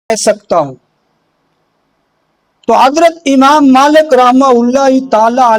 सकता हूं। तो हजरत इमाम मालिक रहमतुल्लाह ताला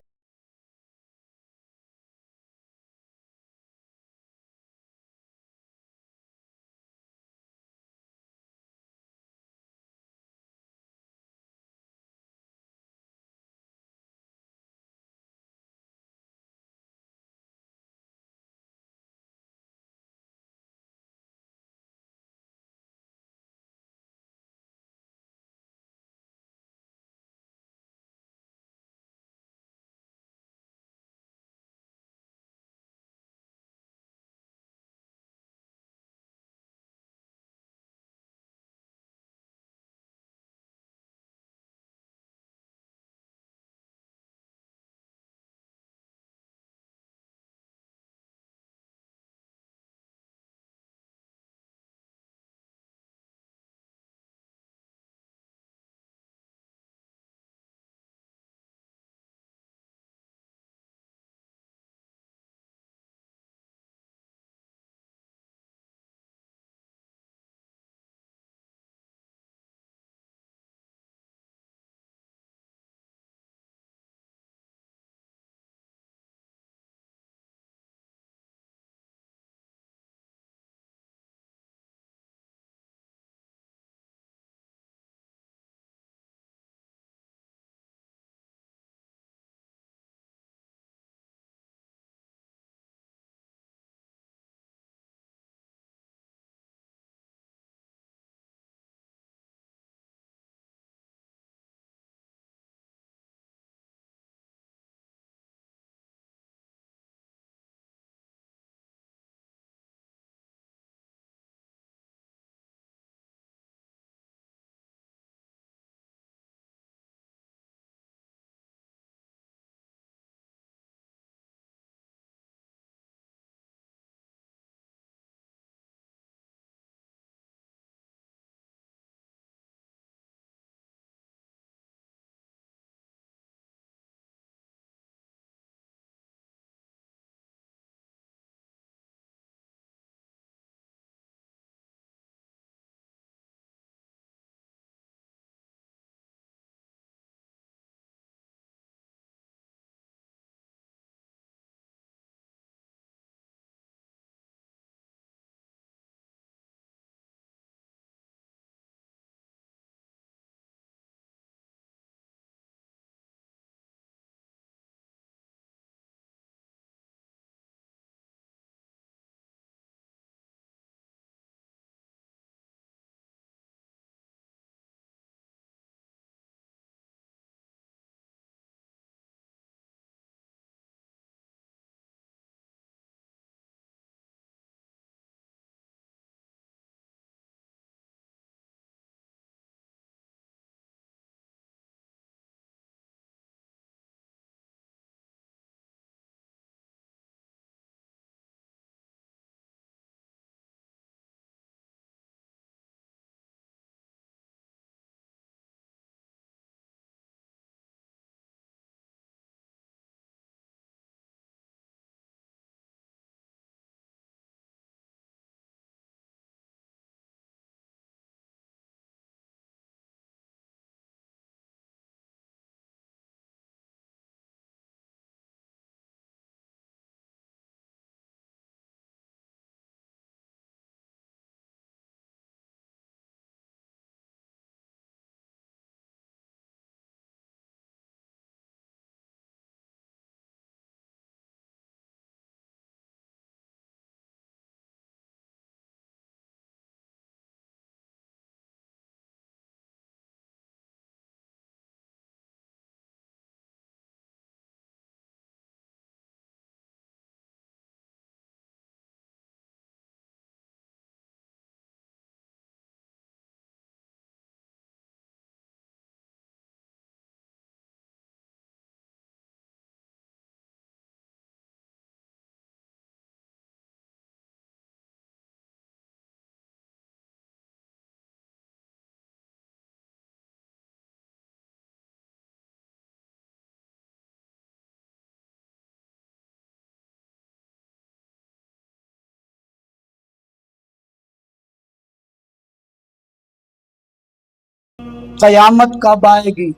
कयामत कब आएगी,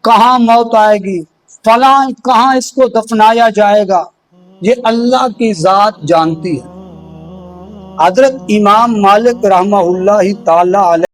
कहाँ मौत आएगी, फला कहाँ इसको दफनाया जाएगा, ये अल्लाह की जात जानती है। हजरत इमाम मालिक रहमहुल्लाह ताला अलैह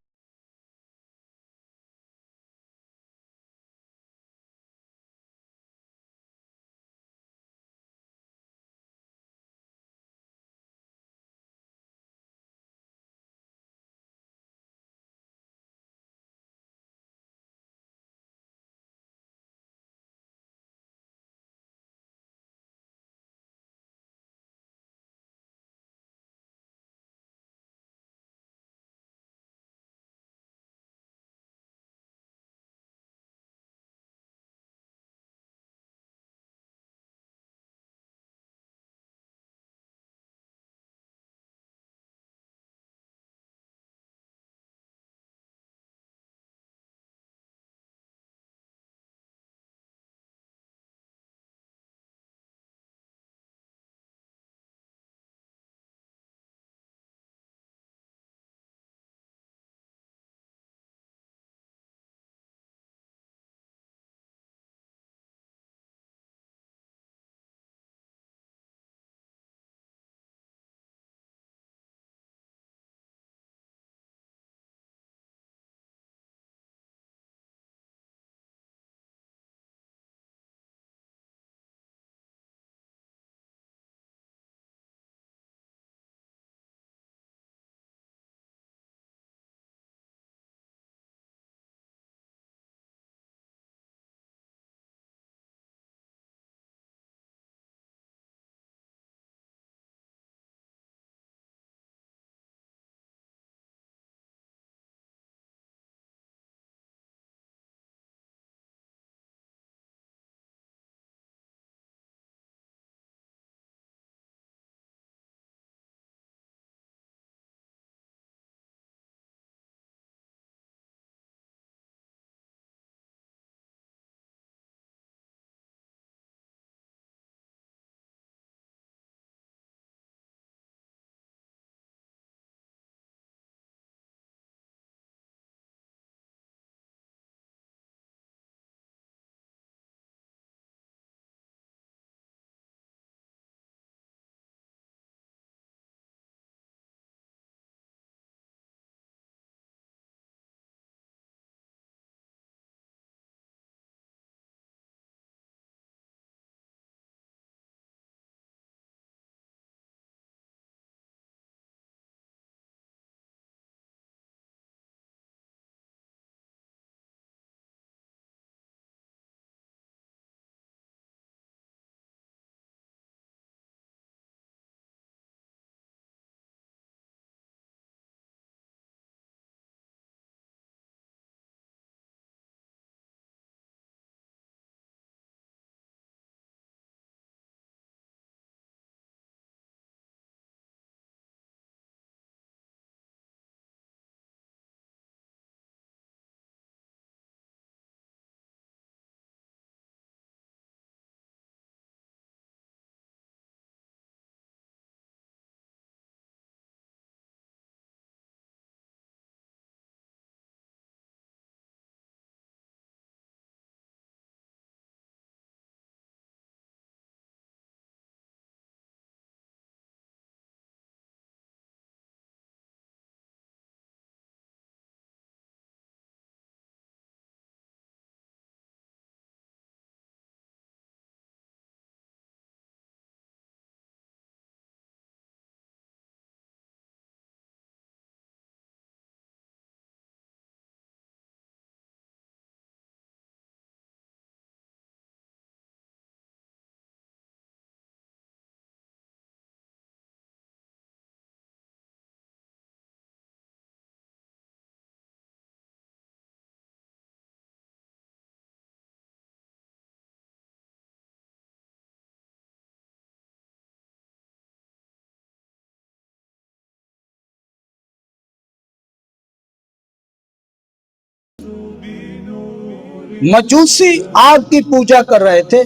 मजूसी आग की पूजा कर रहे थे।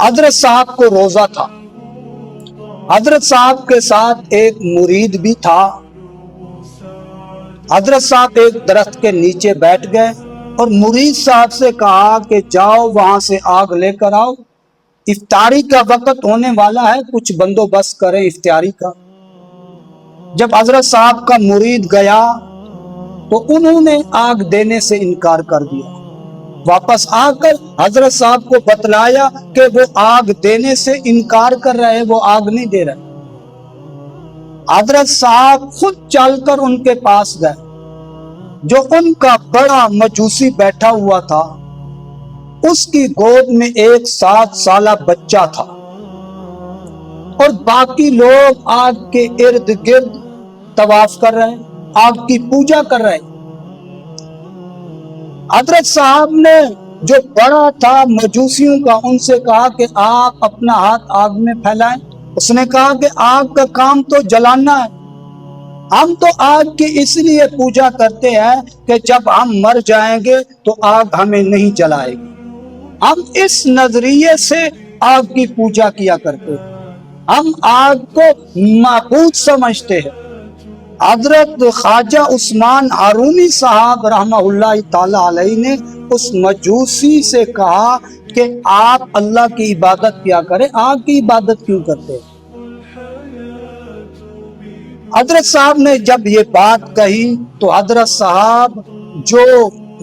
हजरत साहब को रोजा था। हजरत साहब के साथ एक मुरीद भी था। हजरत साहब एक दरख्त के नीचे बैठ गए और मुरीद साहब से कहा कि जाओ वहां से आग लेकर आओ, इफ्तारी का वक्त होने वाला है, कुछ बंदोबस्त करें इफ्तारी का। जब हजरत साहब का मुरीद गया तो उन्होंने आग देने से इनकार कर दिया। वापस आकर हजरत साहब को बतलाया कि वो आग देने से इनकार कर रहे हैं, वो आग नहीं दे रहे। हजरत साहब खुद चलकर उनके पास गए। जो उनका बड़ा मजूसी बैठा हुआ था, उसकी गोद में एक 7 साला बच्चा था और बाकी लोग आग के इर्द गिर्द तवाफ कर रहे हैं, आग की पूजा कर रहे हैं। हजरत साहब ने जो बड़ा था मजूसियों का, उनसे कहा कि आप अपना हाथ आग में फैलाएं। उसने कहा कि आग का काम तो जलाना है, हम तो आग की इसलिए पूजा करते हैं कि जब हम मर जाएंगे तो आग हमें नहीं जलाएगी। हम इस नजरिए से आग की पूजा किया करते हैं, हम आग को माबूद समझते हैं। हजरत ख्वाजा उस्मान हारूनी साहब रहमतुल्लाह ताला अलैहि ने उस मजूसी से कहा कि आप अल्लाह की इबादत किया करें, आग की इबादत क्यों करते हैं। हजरत साहब ने जब ये बात कही तो हजरत साहब, जो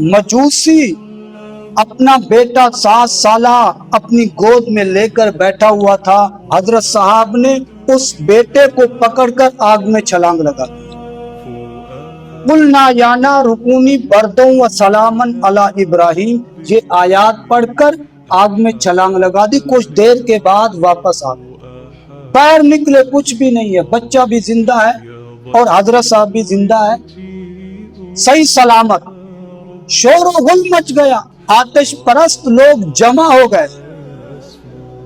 मजूसी अपना बेटा 7 साला अपनी गोद में लेकर बैठा हुआ था, हजरत साहब ने उस बेटे को पकड़कर आग में छलांग लगा दी। कुलना याना रुकूनी बरदों व सलामन अला इब्राहिम, ये आयात पढ़कर आग में छलांग लगा दी। कुछ देर के बाद वापस आ गए, पैर निकले, कुछ भी नहीं है, बच्चा भी जिंदा है और हजरत साहब भी जिंदा है, सही सलामत। शोर गुल मच गया, आतिश परस्त लोग जमा हो गए।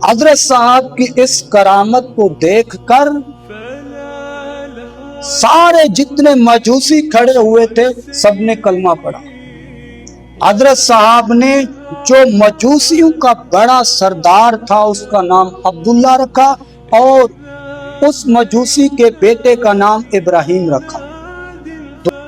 हजरत साहब की इस करामत को देखकर सारे जितने मजूसी खड़े हुए थे सबने कलमा पढ़ा। हजरत साहब ने जो मजूसियों का बड़ा सरदार था उसका नाम अब्दुल्ला रखा और उस मजूसी के बेटे का नाम इब्राहिम रखा।